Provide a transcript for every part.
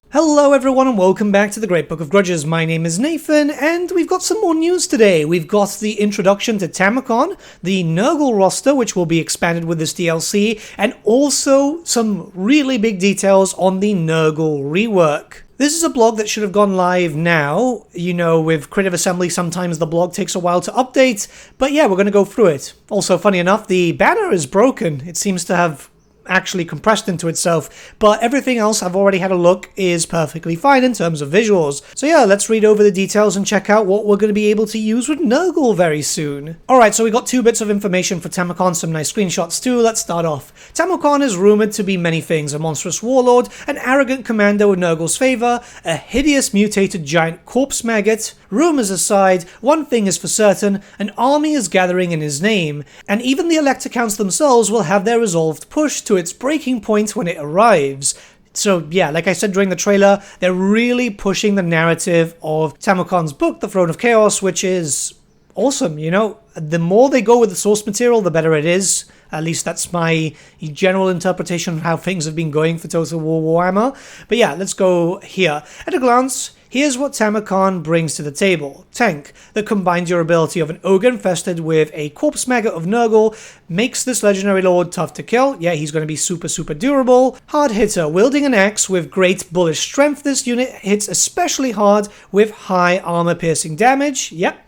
Hello everyone and welcome back to the Great Book of Grudges. My name is Nathan and we've got some more news today. We've got the introduction to Tamacon, the Nurgle roster which will be expanded with this DLC, and also some really big details on the Nurgle rework. This is a blog that should have gone live now. You know, with Creative Assembly sometimes the blog takes a while to update, but yeah, we're going to go through it. Also, funny enough, the banner is broken. It seems to have actually compressed into itself, but everything else I've already had a look is perfectly fine in terms of visuals. So yeah, let's read over the details and check out what we're going to be able to use with Nurgle very soon. Alright, so we got 2 bits of information for Tamacon, some nice screenshots too. Let's start off. Tamacon is rumored to be many things: a monstrous warlord, an arrogant commander with Nurgle's favor, a hideous mutated giant corpse maggot. Rumors aside, one thing is for certain: an army is gathering in his name, and even the Elector Counts themselves will have their resolve pushed to its breaking point when it arrives. So yeah, like I said during the trailer, they're really pushing the narrative of Tamacon's book, The Throne of Chaos, which is awesome, you know? The more they go with the source material, the better it is. At least that's my general interpretation of how things have been going for Total War Warhammer. But yeah, let's go here. At a glance, here's what Tamacon brings to the table. Tank. The combined durability of an ogre infested with a corpse maggot of Nurgle makes this legendary lord tough to kill. Yeah, he's going to be super durable. Hard hitter. Wielding an axe with great bullish strength, this unit hits especially hard with high armor piercing damage. Yep.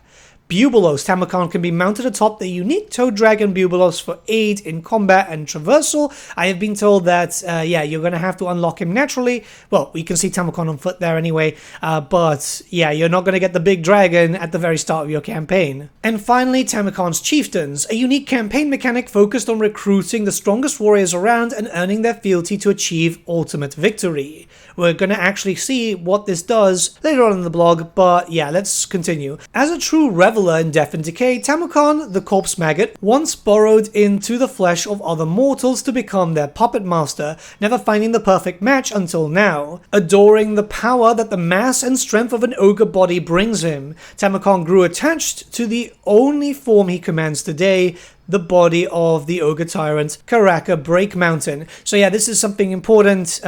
Bubulos. Tamacon can be mounted atop the unique Toad Dragon Bubulos for aid in combat and traversal. I have been told that, yeah, you're going to have to unlock him naturally. Well, we can see Tamacon on foot there anyway, but yeah, you're not going to get the big dragon at the very start of your campaign. And finally, Tamacon's Chieftains, a unique campaign mechanic focused on recruiting the strongest warriors around and earning their fealty to achieve ultimate victory. We're going to actually see what this does later on in the blog, but yeah, let's continue. As a true reveler in death and decay, Tamacon, the corpse maggot, once burrowed into the flesh of other mortals to become their puppet master, never finding the perfect match until now. Adoring the power that the mass and strength of an ogre body brings him, Tamacon grew attached to the only form he commands today, the body of the ogre tyrant Karaka Break Mountain. So yeah, this is something important.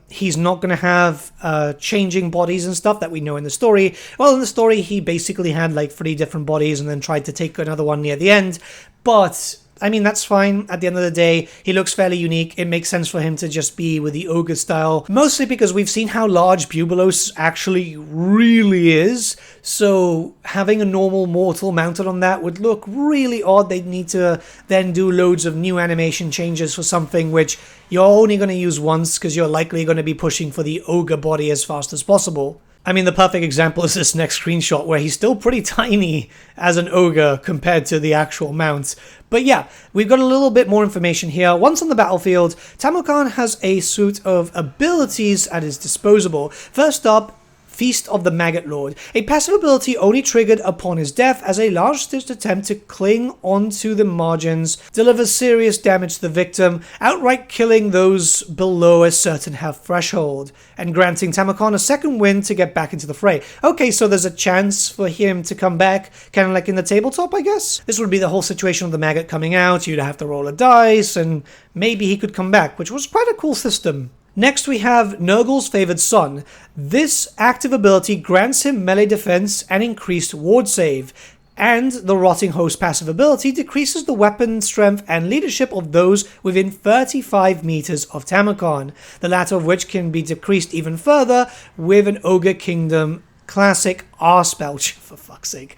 He's not going to have changing bodies and stuff that we know in the story. Well, in the story, he basically had like 3 different bodies and then tried to take another one near the end. But I mean, that's fine. At the end of the day, he looks fairly unique. It makes sense for him to just be with the ogre style, mostly because we've seen how large Bubulos actually really is. So having a normal mortal mounted on that would look really odd. They'd need to then do loads of new animation changes for something which you're only going to use once because you're likely going to be pushing for the ogre body as fast as possible. I mean, the perfect example is this next screenshot where he's still pretty tiny as an ogre compared to the actual mount. But yeah, we've got a little bit more information here. Once on the battlefield, Tamacon has a suite of abilities at his disposal. First up, Feast of the Maggot Lord, a passive ability only triggered upon his death as a large-stitched attempt to cling onto the margins, delivers serious damage to the victim, outright killing those below a certain health threshold, and granting Tamacon a second win to get back into the fray. Okay, so there's a chance for him to come back, kind of like in the tabletop, I guess? This would be the whole situation of the maggot coming out, you'd have to roll a dice, and maybe he could come back, which was quite a cool system. Next we have Nurgle's Favored Son. This active ability grants him melee defense and increased ward save, and the Rotting Host passive ability decreases the weapon strength and leadership of those within 35 meters of Tamacon, the latter of which can be decreased even further with an Ogre Kingdom classic R-Spelch, for fuck's sake.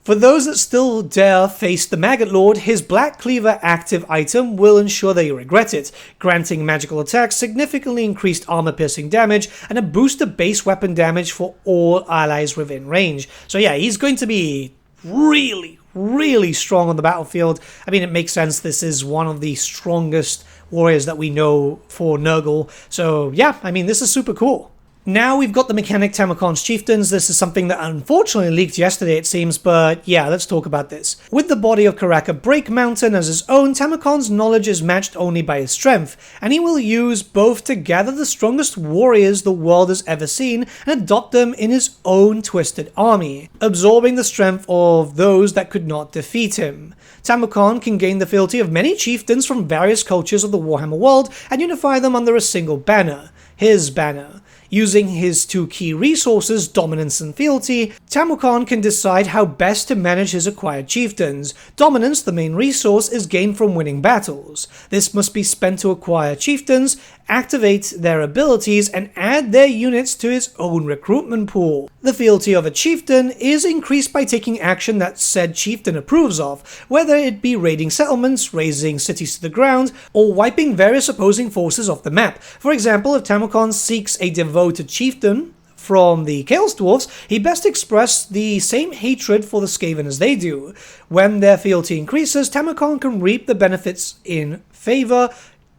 For those that still dare face the Maggot Lord, his Black Cleaver active item will ensure they regret it, granting magical attacks, significantly increased armor-piercing damage, and a boost to base weapon damage for all allies within range. So yeah, he's going to be really strong on the battlefield. I mean, it makes sense. This is one of the strongest warriors that we know for Nurgle. So yeah, I mean, this is super cool. Now we've got the mechanic Tamacon's Chieftains. This is something that unfortunately leaked yesterday, it seems, but yeah, let's talk about this. With the body of Karaka Break Mountain as his own, Tamacon's knowledge is matched only by his strength, and he will use both to gather the strongest warriors the world has ever seen and adopt them in his own twisted army, absorbing the strength of those that could not defeat him. Tamacon can gain the fealty of many chieftains from various cultures of the Warhammer world and unify them under a single banner. his banner. Using his two key resources, Dominance and Fealty, Tamukan can decide how best to manage his acquired chieftains. Dominance, the main resource, is gained from winning battles. This must be spent to acquire chieftains, activate their abilities, and add their units to his own recruitment pool. The fealty of a chieftain is increased by taking action that said chieftain approves of, whether it be raiding settlements, razing cities to the ground, or wiping various opposing forces off the map. For example, if Tamukan seeks a devoted chieftain from the Chaos Dwarfs, he best express the same hatred for the Skaven as they do. When their fealty increases, Tamukan can reap the benefits in favor,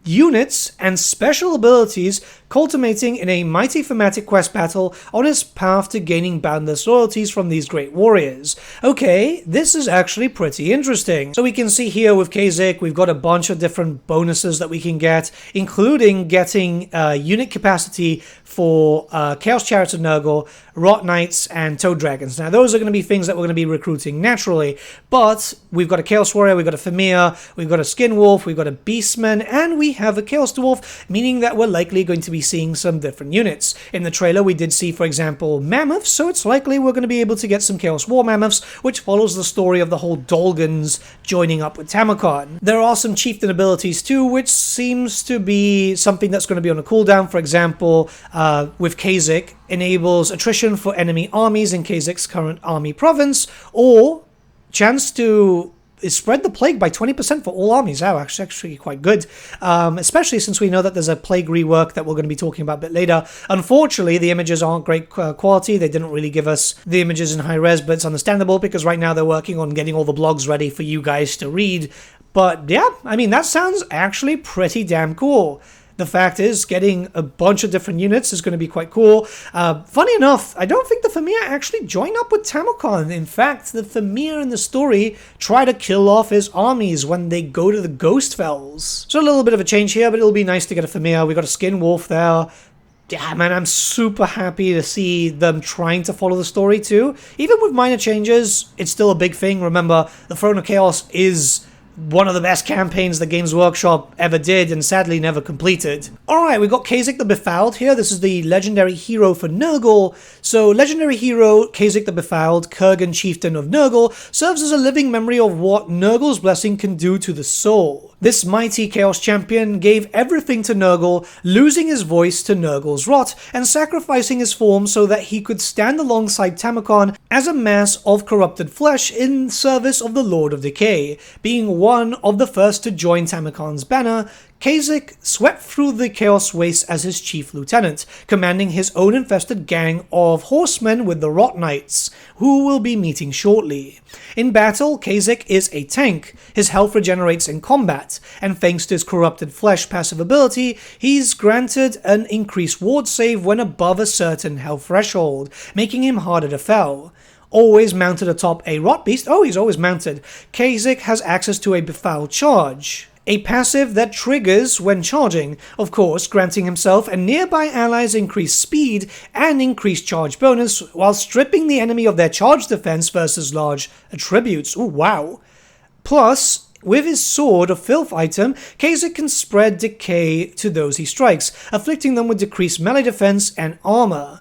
units, and special abilities, culminating in a mighty thematic quest battle on his path to gaining boundless loyalties from these great warriors. Okay, this is actually pretty interesting. So we can see here with Kha'Zix, we've got a bunch of different bonuses that we can get, including getting unit capacity for Chaos Chariots of Nurgle, Rot Knights, and Toad Dragons. Now those are going to be things that we're going to be recruiting naturally, but we've got a Chaos Warrior, we've got a Famir, we've got a Skin Wolf, we've got a Beastman, and we have a Chaos Dwarf, meaning that we're likely going to be seeing some different units. In the trailer we did see, for example, Mammoths, so it's likely we're going to be able to get some Chaos War Mammoths, which follows the story of the whole Dolgans joining up with Tamukan. There are some chieftain abilities too, which seems to be something that's going to be on a cooldown. For example, with Kha'Zix, enables attrition for enemy armies in Kha'Zix's current army province, or chance to spread the plague by 20% for all armies. Oh, actually quite good, especially since we know that there's a plague rework that we're going to be talking about a bit later. Unfortunately, the images aren't great quality. They didn't really give us the images in high res, but it's understandable because right now they're working on getting all the blogs ready for you guys to read. But yeah, I mean, that sounds actually pretty damn cool. The fact is, getting a bunch of different units is going to be quite cool. Funny enough, I don't think the Famir actually join up with Tamukan. In fact, the Famir in the story try to kill off his armies when they go to the Ghost Fells. So a little bit of a change here, but it'll be nice to get a Famir. We got a Skin Wolf there. Yeah, man, I'm super happy to see them trying to follow the story too. Even with minor changes, it's still a big thing. Remember, the Throne of Chaos is one of the best campaigns the Games Workshop ever did and sadly never completed. Alright, we got Kha'Zix the Befouled here. This is the legendary hero for Nurgle. So, legendary hero Kha'Zix the Befouled, Kurgan chieftain of Nurgle, serves as a living memory of what Nurgle's blessing can do to the soul. This mighty Chaos champion gave everything to Nurgle, losing his voice to Nurgle's rot, and sacrificing his form so that he could stand alongside Tamukan as a mass of corrupted flesh in service of the Lord of Decay. Being one of the first to join Tamukan's banner, Kha'Zix swept through the Chaos Wastes as his chief lieutenant, commanding his own infested gang of horsemen with the Rot Knights, who we'll be meeting shortly. In battle, Kha'Zix is a tank. His health regenerates in combat, and thanks to his corrupted flesh passive ability, he's granted an increased ward save when above a certain health threshold, making him harder to fell. Always mounted atop a Rot Beast, he's always mounted, Kha'Zix has access to a Befouled Charge, a passive that triggers when charging, of course, granting himself and nearby allies increased speed and increased charge bonus while stripping the enemy of their charge defense versus large attributes. Ooh, wow. Plus, with his Sword of Filth item, Kha'Zix can spread Decay to those he strikes, afflicting them with decreased melee defense and armor.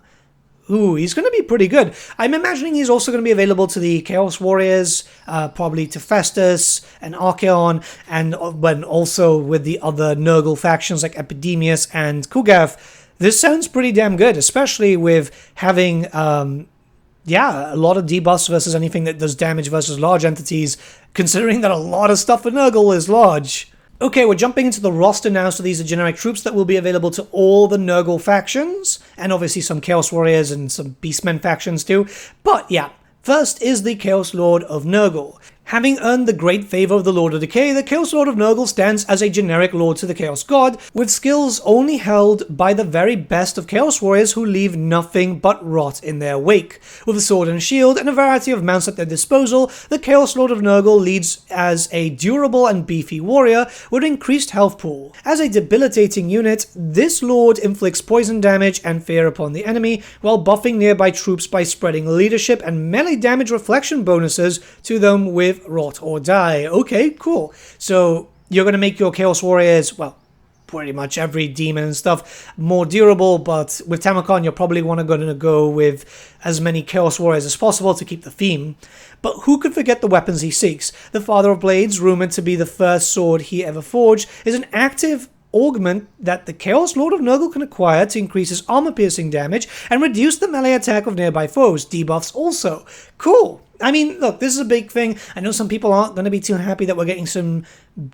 Ooh, he's going to be pretty good. I'm imagining he's also going to be available to the Chaos Warriors, probably to Festus and Archeon, and when also with the other Nurgle factions like Epidemius and Kugath. This sounds pretty damn good, especially with having, a lot of debuffs versus anything that does damage versus large entities, considering that a lot of stuff for Nurgle is large. Okay, we're jumping into the roster now, so these are generic troops that will be available to all the Nurgle factions, and obviously some Chaos Warriors and some Beastmen factions too. But yeah, first is the Chaos Lord of Nurgle. Having earned the great favor of the Lord of Decay, the Chaos Lord of Nurgle stands as a generic Lord to the Chaos God, with skills only held by the very best of Chaos Warriors who leave nothing but rot in their wake. With a sword and shield and a variety of mounts at their disposal, the Chaos Lord of Nurgle leads as a durable and beefy warrior with increased health pool. As a debilitating unit, this Lord inflicts poison damage and fear upon the enemy, while buffing nearby troops by spreading leadership and melee damage reflection bonuses to them with Rot or Die. Okay, cool. So you're going to make your Chaos Warriors, well, pretty much every demon and stuff more durable, but with Tamacon you're probably going to go with as many Chaos Warriors as possible to keep the theme. But who could forget the weapons he seeks? The Father of Blades, rumored to be the first sword he ever forged, is an active augment that the Chaos Lord of Nurgle can acquire to increase his armor-piercing damage and reduce the melee attack of nearby foes. Debuffs also. Cool. I mean, look, this is a big thing. I know some people aren't going to be too happy that we're getting some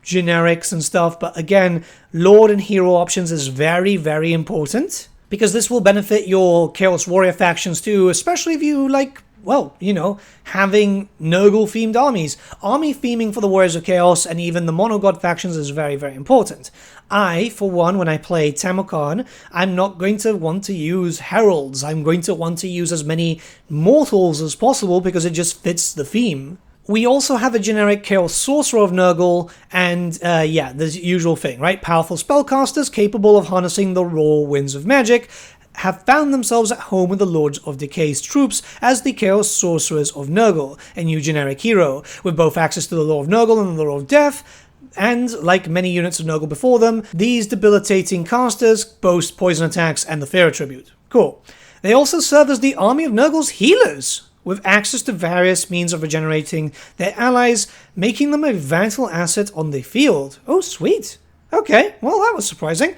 generics and stuff, but again, Lord and Hero options is very, very important, because this will benefit your Chaos Warrior factions too, especially if you like, well, you know, having Nurgle-themed armies. Army theming for the Warriors of Chaos and even the Monogod factions is very, very important. I, for one, when I play Tamacon, I'm not going to want to use Heralds. I'm going to want to use as many Mortals as possible because it just fits the theme. We also have a generic Chaos Sorcerer of Nurgle, and yeah, the usual thing, right? Powerful spellcasters capable of harnessing the raw winds of magic have found themselves at home with the Lords of Decay's troops as the Chaos Sorcerers of Nurgle, a new generic hero, with both access to the Law of Nurgle and the Law of Death, and, like many units of Nurgle before them, these debilitating casters boast poison attacks and the Fear attribute. Cool. They also serve as the army of Nurgle's healers, with access to various means of regenerating their allies, making them a vital asset on the field. Oh, sweet. Okay, well, that was surprising.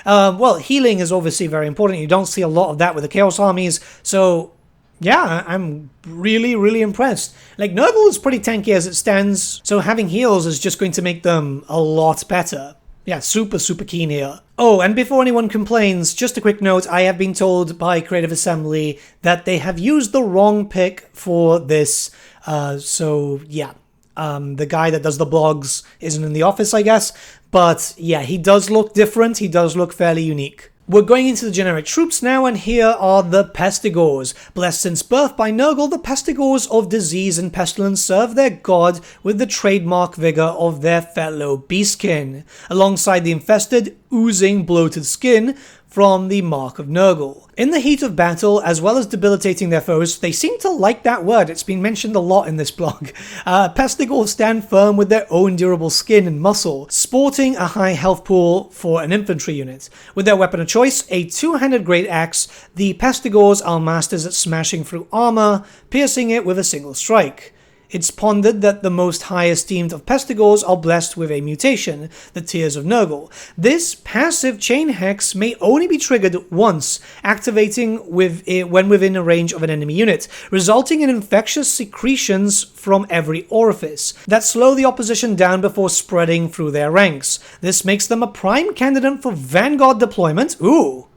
Well, healing is obviously very important. You don't see a lot of that with the Chaos armies, so yeah, I'm really, really impressed. Like, Nurgle is pretty tanky as it stands, so having heals is just going to make them a lot better. Yeah, super, super keen here. Oh, and before anyone complains, just a quick note, I have been told by Creative Assembly that they have used the wrong pick for this, so yeah. The guy that does the blogs isn't in the office, I guess, but yeah, he does look different, he does look fairly unique. We're going into the generic troops now, and here are the Pestigors. Blessed since birth by Nurgle, the Pestigors of disease and pestilence serve their god with the trademark vigor of their fellow beastkin, alongside the infested, oozing, bloated skin from the Mark of Nurgle. In the heat of battle, as well as debilitating their foes, they seem to like that word, it's been mentioned a lot in this blog. Pestigors stand firm with their own durable skin and muscle, sporting a high health pool for an infantry unit. With their weapon of choice, a two-handed great axe, the Pestigors are masters at smashing through armor, piercing it with a single strike. It's pondered that the most high esteemed of Pestigors are blessed with a mutation, the Tears of Nurgle. This passive chain hex may only be triggered once, activating when within a range of an enemy unit, resulting in infectious secretions from every orifice that slow the opposition down before spreading through their ranks. This makes them a prime candidate for Vanguard deployment. Ooh.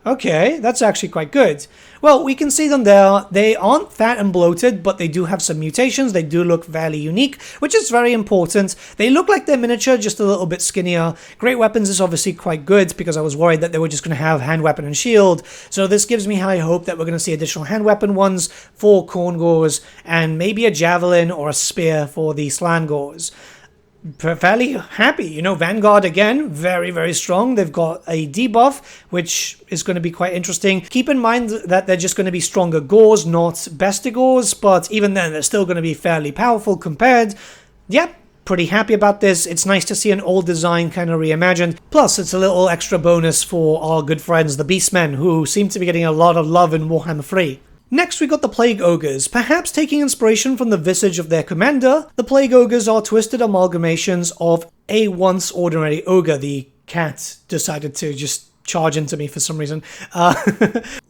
Okay, that's actually quite good. Well, we can see them there. They aren't fat and bloated, but they do have some mutations. They do look fairly unique, which is very important. They look like they're miniature, just a little bit skinnier. Great weapons is obviously quite good, because I was worried that they were just going to have hand weapon and shield. So this gives me high hope that we're going to see additional hand weapon ones for Khorngors, and maybe a javelin or a spear for the Slangors. Fairly happy. You know, Vanguard, again, very, very strong. They've got a debuff, which is going to be quite interesting. Keep in mind that they're just going to be stronger Gors, not Bestigors, but even then, they're still going to be fairly powerful compared. Yep, pretty happy about this. It's nice to see an old design kind of reimagined. Plus, it's a little extra bonus for our good friends, the Beastmen, who seem to be getting a lot of love in Warhammer 3. Next we got the Plague Ogres. Perhaps taking inspiration from the visage of their commander, the Plague Ogres are twisted amalgamations of a once ordinary ogre. The cat decided to just charge into me for some reason.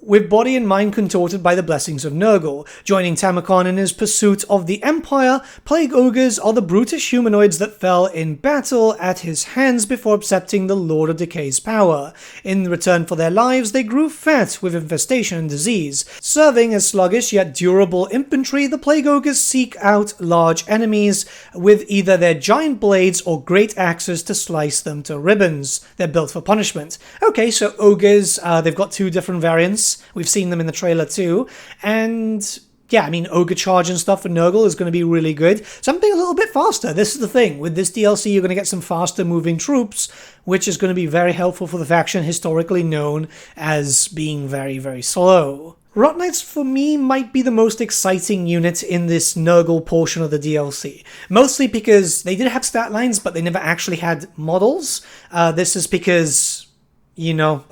With body and mind contorted by the blessings of Nurgle. Joining Tamacon in his pursuit of the Empire, Plague Ogres are the brutish humanoids that fell in battle at his hands before accepting the Lord of Decay's power. In return for their lives, they grew fat with infestation and disease. Serving as sluggish yet durable infantry, the Plague Ogres seek out large enemies with either their giant blades or great axes to slice them to ribbons. They're built for punishment. Okay, so Ogres, they've got two different variants. We've seen them in the trailer too, and yeah, I mean, Ogre Charge and stuff for Nurgle is going to be really good. Something a little bit faster. This is the thing. With this DLC, you're going to get some faster moving troops, which is going to be very helpful for the faction historically known as being very, very slow. Rot Knights for me might be the most exciting unit in this Nurgle portion of the DLC. Mostly because they did have stat lines, but they never actually had models. This is because, you know,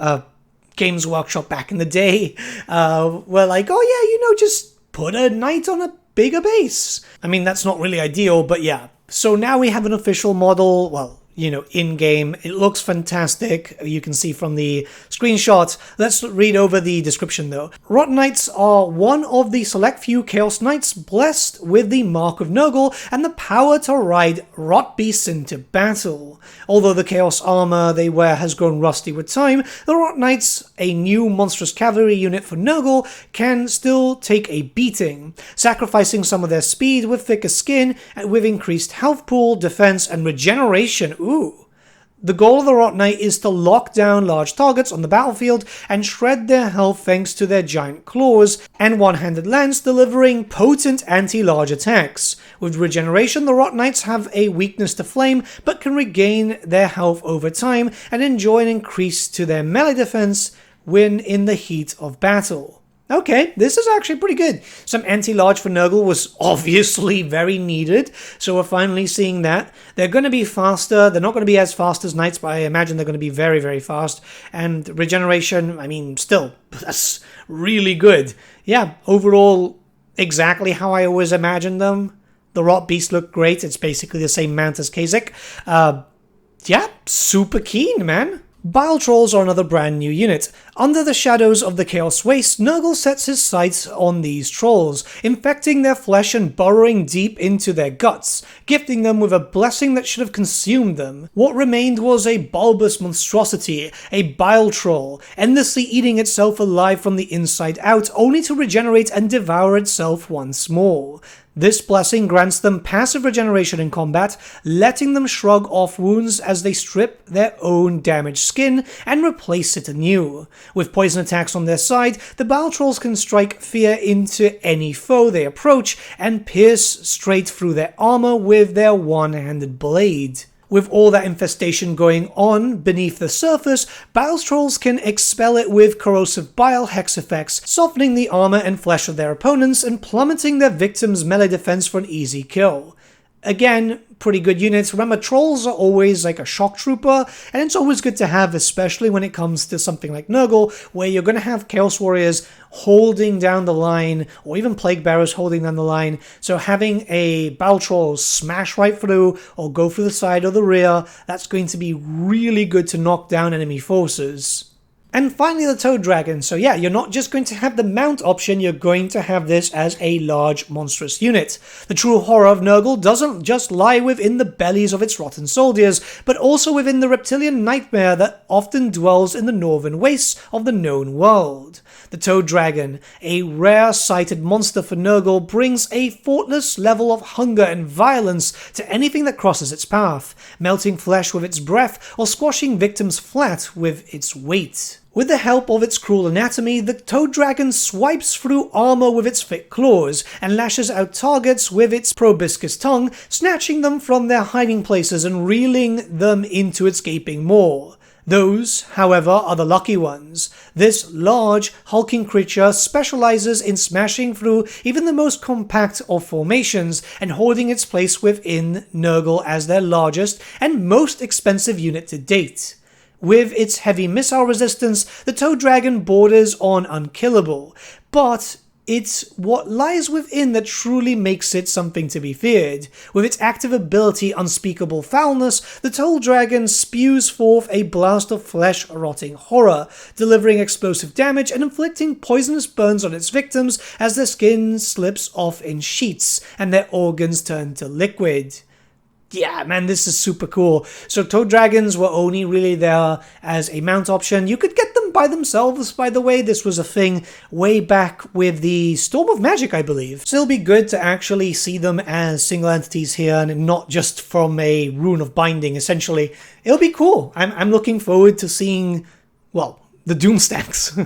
Games Workshop back in the day were like, oh yeah, you know, just put a knight on a bigger base. I mean, that's not really ideal, but yeah. So now we have an official model, well, you know, in-game. It looks fantastic. You can see from the screenshot. Let's read over the description though. Rot Knights are one of the select few Chaos Knights blessed with the Mark of Nurgle and the power to ride Rot Beasts into battle. Although the Chaos armor they wear has grown rusty with time, the Rot Knights, a new monstrous cavalry unit for Nurgle, can still take a beating, sacrificing some of their speed with thicker skin and with increased health pool, defense, and regeneration. Ooh. The goal of the Rot Knight is to lock down large targets on the battlefield and shred their health thanks to their giant claws and one-handed lance, delivering potent anti-large attacks. With regeneration, the Rot Knights have a weakness to flame, but can regain their health over time and enjoy an increase to their melee defense when in the heat of battle. Okay, this is actually pretty good. Some anti-large for Nurgle was obviously very needed, so we're finally seeing that. They're going to be faster. They're not going to be as fast as Knights, but I imagine they're going to be very, very fast. And regeneration, I mean, still, that's really good. Yeah, overall, exactly how I always imagined them. The Rot Beasts look great. It's basically the same mount as Kasich. Yeah, super keen, man. Bile Trolls are another brand new unit. Under the shadows of the Chaos Waste, Nurgle sets his sights on these trolls, infecting their flesh and burrowing deep into their guts, gifting them with a blessing that should have consumed them. What remained was a bulbous monstrosity, a Bile Troll, endlessly eating itself alive from the inside out, only to regenerate and devour itself once more. This blessing grants them passive regeneration in combat, letting them shrug off wounds as they strip their own damaged skin and replace it anew. With poison attacks on their side, the Bile Trolls can strike fear into any foe they approach and pierce straight through their armor with their one-handed blade. With all that infestation going on beneath the surface, Bile Trolls can expel it with corrosive bile hex effects, softening the armor and flesh of their opponents and plummeting their victims' melee defense for an easy kill. Again, pretty good units. Remember, trolls are always like a shock trooper, and it's always good to have, especially when it comes to something like Nurgle, where you're going to have Chaos Warriors holding down the line, or even Plague Bearers holding down the line. So having a Bile Troll smash right through, or go through the side or the rear, that's going to be really good to knock down enemy forces. And finally, the Toad Dragon. So yeah, you're not just going to have the mount option, you're going to have this as a large, monstrous unit. The true horror of Nurgle doesn't just lie within the bellies of its rotten soldiers, but also within the reptilian nightmare that often dwells in the northern wastes of the known world. The Toad Dragon, a rare-sighted monster for Nurgle, brings a thoughtless level of hunger and violence to anything that crosses its path, melting flesh with its breath or squashing victims flat with its weight. With the help of its cruel anatomy, the Toad Dragon swipes through armor with its thick claws and lashes out targets with its proboscis tongue, snatching them from their hiding places and reeling them into its gaping maw. Those, however, are the lucky ones. This large, hulking creature specializes in smashing through even the most compact of formations and holding its place within Nurgle as their largest and most expensive unit to date. With its heavy missile resistance, the Toad Dragon borders on unkillable, but it's what lies within that truly makes it something to be feared. With its active ability Unspeakable Foulness, the Toad Dragon spews forth a blast of flesh-rotting horror, delivering explosive damage and inflicting poisonous burns on its victims as their skin slips off in sheets and their organs turn to liquid. Yeah, man, this is super cool. So Toad Dragons were only really there as a mount option. You could get them by themselves, by the way. This was a thing way back with the Storm of Magic, I believe. So it'll be good to actually see them as single entities here and not just from a Rune of Binding, essentially. It'll be cool. I'm looking forward to seeing, well, the Doom stacks.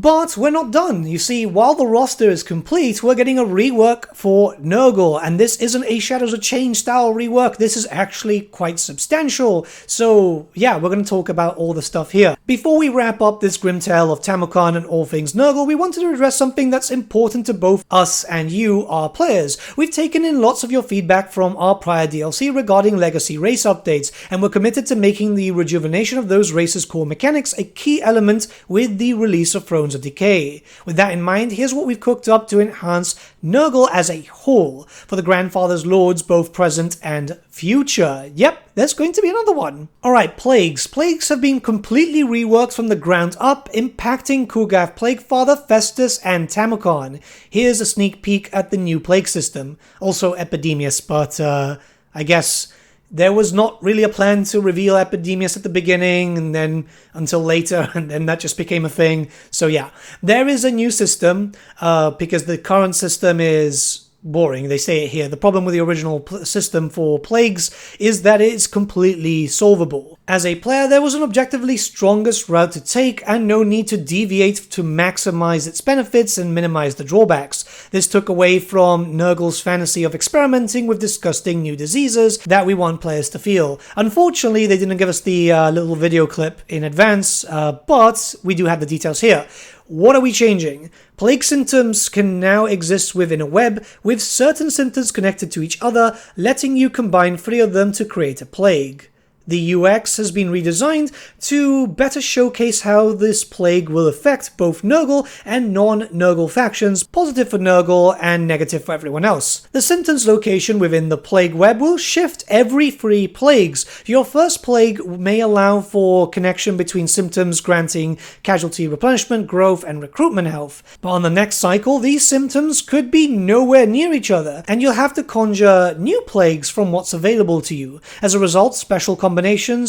But we're not done. You see, while the roster is complete, we're getting a rework for Nurgle, and this isn't a Shadows of Change style rework. This is actually quite substantial. So yeah, we're going to talk about all the stuff here. Before we wrap up this grim tale of Tamokon and all things Nurgle, we wanted to address something that's important to both us and you, our players. We've taken in lots of your feedback from our prior DLC regarding legacy race updates, and we're committed to making the rejuvenation of those races' core mechanics a key element with the release of Thrones of Decay. With that in mind, here's what we've cooked up to enhance Nurgle as a whole for the Grandfather's Lords, both present and future. Yep, there's going to be another one. Alright, Plagues. Plagues have been completely reworked from the ground up, impacting Kugath Plaguefather, Festus, and Tamokon. Here's a sneak peek at the new Plague system. Also Epidemius, but I guess there was not really a plan to reveal Epidemius at the beginning, and then until later, and then that just became a thing. So yeah, there is a new system, because the current system is boring. They say it here. The problem with the original system for Plagues is that it's completely solvable. As a player, there was an objectively strongest route to take and no need to deviate to maximize its benefits and minimize the drawbacks. This took away from Nurgle's fantasy of experimenting with disgusting new diseases that we want players to feel. Unfortunately, they didn't give us the little video clip in advance, but we do have the details here. What are we changing? Plague symptoms can now exist within a web, with certain symptoms connected to each other, letting you combine 3 of them to create a plague. The UX has been redesigned to better showcase how this plague will affect both Nurgle and non-Nurgle factions, positive for Nurgle and negative for everyone else. The symptoms location within the plague web will shift every 3 plagues. Your first plague may allow for connection between symptoms granting casualty replenishment, growth, and recruitment health. But on the next cycle, these symptoms could be nowhere near each other, and you'll have to conjure new plagues from what's available to you. As a result, special combinations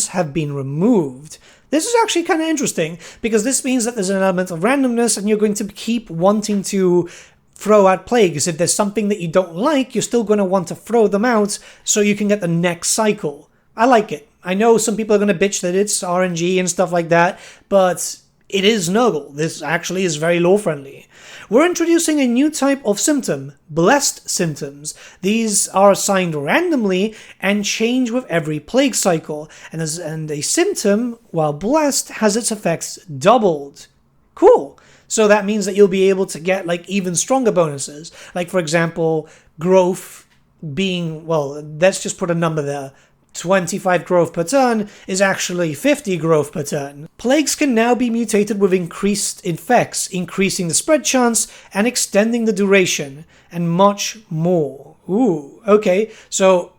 have been removed. This is actually kind of interesting, because this means that there's an element of randomness and you're going to keep wanting to throw out plagues. If there's something that you don't like, you're still going to want to throw them out so you can get the next cycle. I like it. I know some people are going to bitch that it's RNG and stuff like that, but it is Nurgle. This actually is very lore-friendly. We're introducing a new type of symptom, blessed symptoms. These are assigned randomly and change with every plague cycle, and a symptom, while blessed, has its effects doubled. Cool. So that means that you'll be able to get like even stronger bonuses. Like, for example, growth being, well, let's just put a number there. 25 growth per turn is actually 50 growth per turn. Plagues can now be mutated with increased effects, increasing the spread chance and extending the duration, and much more. Ooh, okay. So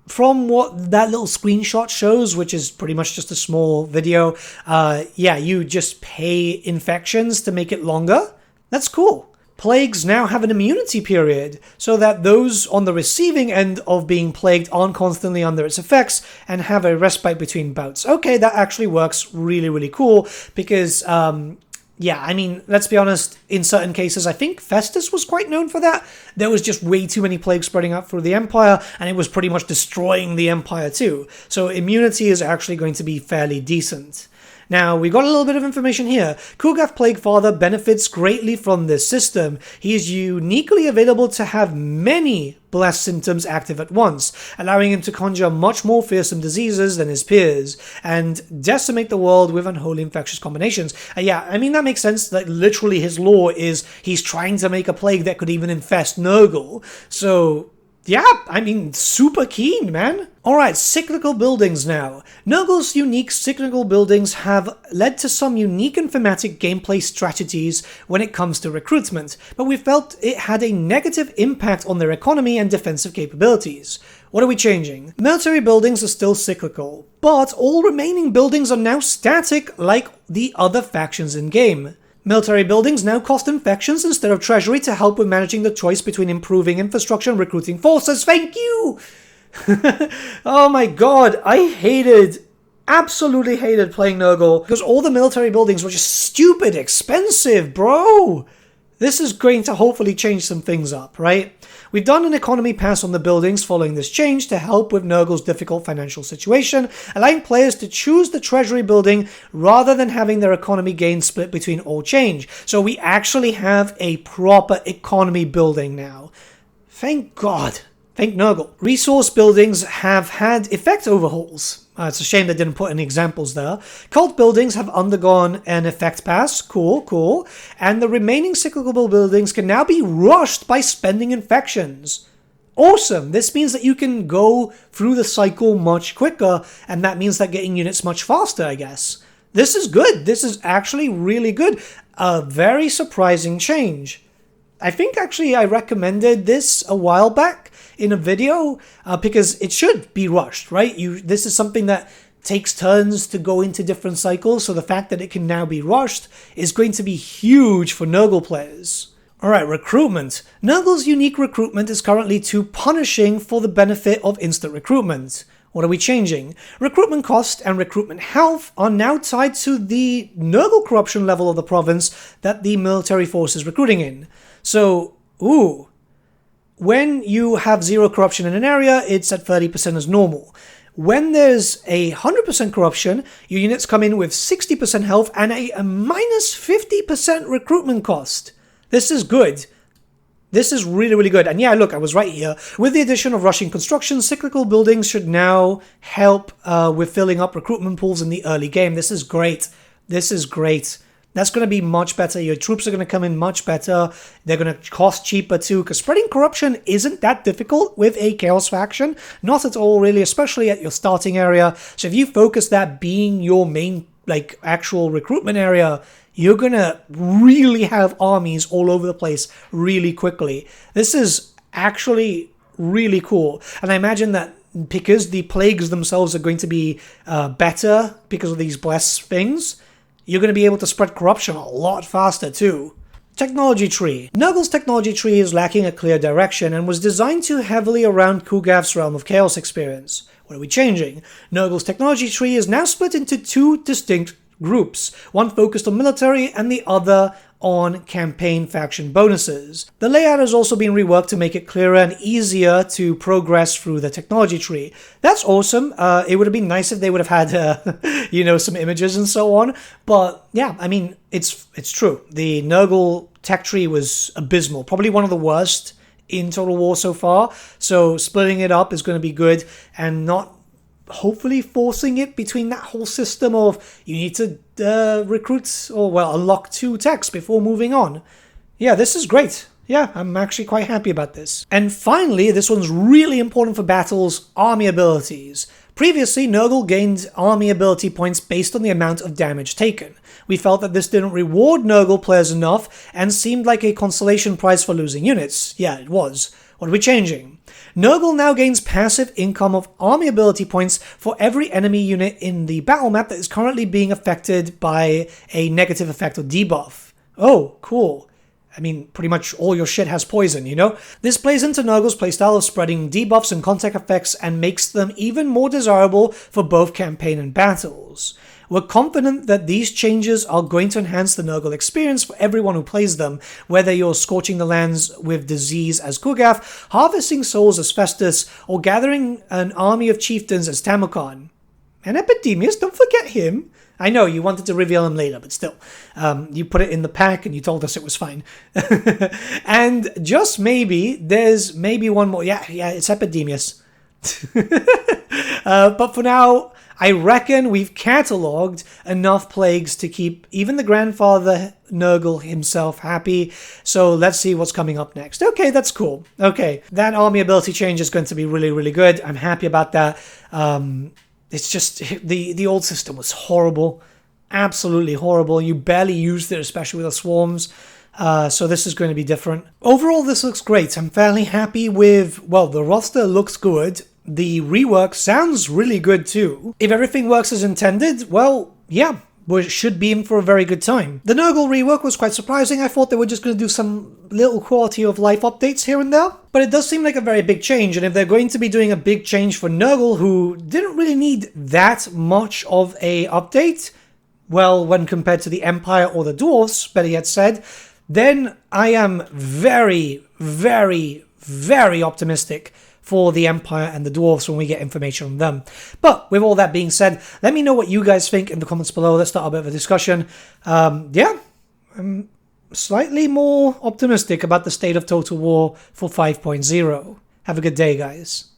from what that little screenshot shows, which is pretty much just a small video, yeah, you just pay infections to make it longer. That's cool. Plagues now have an immunity period, so that those on the receiving end of being plagued aren't constantly under its effects and have a respite between bouts. Okay, that actually works really, really cool, because, yeah, I mean, let's be honest, in certain cases, I think Festus was quite known for that. There was just way too many plagues spreading out through the Empire, and it was pretty much destroying the Empire too. So immunity is actually going to be fairly decent. Now, we got a little bit of information here. Kugath Plaguefather benefits greatly from this system. He is uniquely available to have many blessed symptoms active at once, allowing him to conjure much more fearsome diseases than his peers, and decimate the world with unholy infectious combinations. Yeah, I mean, that makes sense. That literally his lore is he's trying to make a plague that could even infest Nurgle. So yeah, I mean, super keen, man. Alright, cyclical buildings now. Nurgle's unique cyclical buildings have led to some unique and thematic gameplay strategies when it comes to recruitment, but we felt it had a negative impact on their economy and defensive capabilities. What are we changing? Military buildings are still cyclical, but all remaining buildings are now static like the other factions in-game. Military buildings now cost infections instead of treasury to help with managing the choice between improving infrastructure and recruiting forces. Thank you! Oh my god, I absolutely hated playing Nurgle because all the military buildings were just stupid expensive, bro! This is going to hopefully change some things up, right? We've done an economy pass on the buildings following this change to help with Nurgle's difficult financial situation, allowing players to choose the treasury building rather than having their economy gain split between all change. So we actually have a proper economy building now. Thank God. Thank Nurgle. Resource buildings have had effect overhauls. It's a shame they didn't put any examples there. Cult buildings have undergone an effect pass. Cool, cool. And the remaining cyclical buildings can now be rushed by spending infections. Awesome. This means that you can go through the cycle much quicker, and that means that getting units much faster, I guess. This is good. This is actually really good. A very surprising change. I think actually I recommended this a while back in a video because it should be rushed, right? This is something that takes turns to go into different cycles, so the fact that it can now be rushed is going to be huge for Nurgle players. Alright, recruitment. Nurgle's unique recruitment is currently too punishing for the benefit of instant recruitment. What are we changing? Recruitment cost and recruitment health are now tied to the Nurgle corruption level of the province that the military force is recruiting in. So, when you have 0 corruption in an area, it's at 30% as normal. When there's 100% corruption, your units come in with 60% health and a minus 50% recruitment cost. This is good. This is really, really good. And yeah, look, I was right here. With the addition of rushing construction, cyclical buildings should now help with filling up recruitment pools in the early game. This is great. This is great. That's going to be much better. Your troops are going to come in much better. They're going to cost cheaper too, because spreading corruption isn't that difficult with a Chaos faction. Not at all, really, especially at your starting area. So if you focus that being your main, actual recruitment area, you're going to really have armies all over the place really quickly. This is actually really cool. And I imagine that because the plagues themselves are going to be better because of these blessed things, you're going to be able to spread corruption a lot faster too. Technology tree. Nurgle's technology tree is lacking a clear direction and was designed too heavily around Kugav's Realm of Chaos experience. What are we changing? Nurgle's technology tree is now split into 2 distinct groups, one focused on military and the other on campaign faction bonuses. The layout has also been reworked to make it clearer and easier to progress through the technology tree. That's awesome. It would have been nice if they would have had, some images and so on. But yeah, I mean, it's true. The Nurgle tech tree was abysmal, probably one of the worst in Total War so far. So splitting it up is going to be good and not hopefully forcing it between that whole system of you need to recruit or unlock 2 techs before moving on. Yeah, this is great. Yeah, I'm actually quite happy about this. And finally, this one's really important for battles, army abilities. Previously, Nurgle gained army ability points based on the amount of damage taken. We felt that this didn't reward Nurgle players enough and seemed like a consolation prize for losing units. Yeah, it was. What are we changing? Nurgle now gains passive income of army ability points for every enemy unit in the battle map that is currently being affected by a negative effect or debuff. Oh, cool. I mean, pretty much all your shit has poison, This plays into Nurgle's playstyle of spreading debuffs and contact effects and makes them even more desirable for both campaign and battles. We're confident that these changes are going to enhance the Nurgle experience for everyone who plays them, whether you're scorching the lands with disease as Kugath, harvesting souls as Festus, or gathering an army of chieftains as Tamukon. And Epidemius, don't forget him. I know, you wanted to reveal him later, but still. You put it in the pack and you told us it was fine. And just maybe, there's maybe one more. Yeah, it's Epidemius. But for now, I reckon we've catalogued enough plagues to keep even the grandfather Nurgle himself happy. So let's see what's coming up next. Okay, that's cool. Okay, that army ability change is going to be really, really good. I'm happy about that. It's just, the old system was horrible. Absolutely horrible. You barely used it, especially with the swarms. So this is going to be different. Overall, this looks great. I'm fairly happy with, the roster looks good. The rework sounds really good too. If everything works as intended, yeah, we should be in for a very good time. The Nurgle rework was quite surprising. I thought they were just going to do some little quality of life updates here and there. But it does seem like a very big change, and if they're going to be doing a big change for Nurgle, who didn't really need that much of a update, when compared to the Empire or the Dwarves, Betty had said, then I am very, very, very optimistic for the Empire and the Dwarves when we get information on them. But with all that being said, let me know what you guys think in the comments below. Let's start a bit of a discussion. Yeah, I'm slightly more optimistic about the state of Total War for 5.0. Have a good day, guys.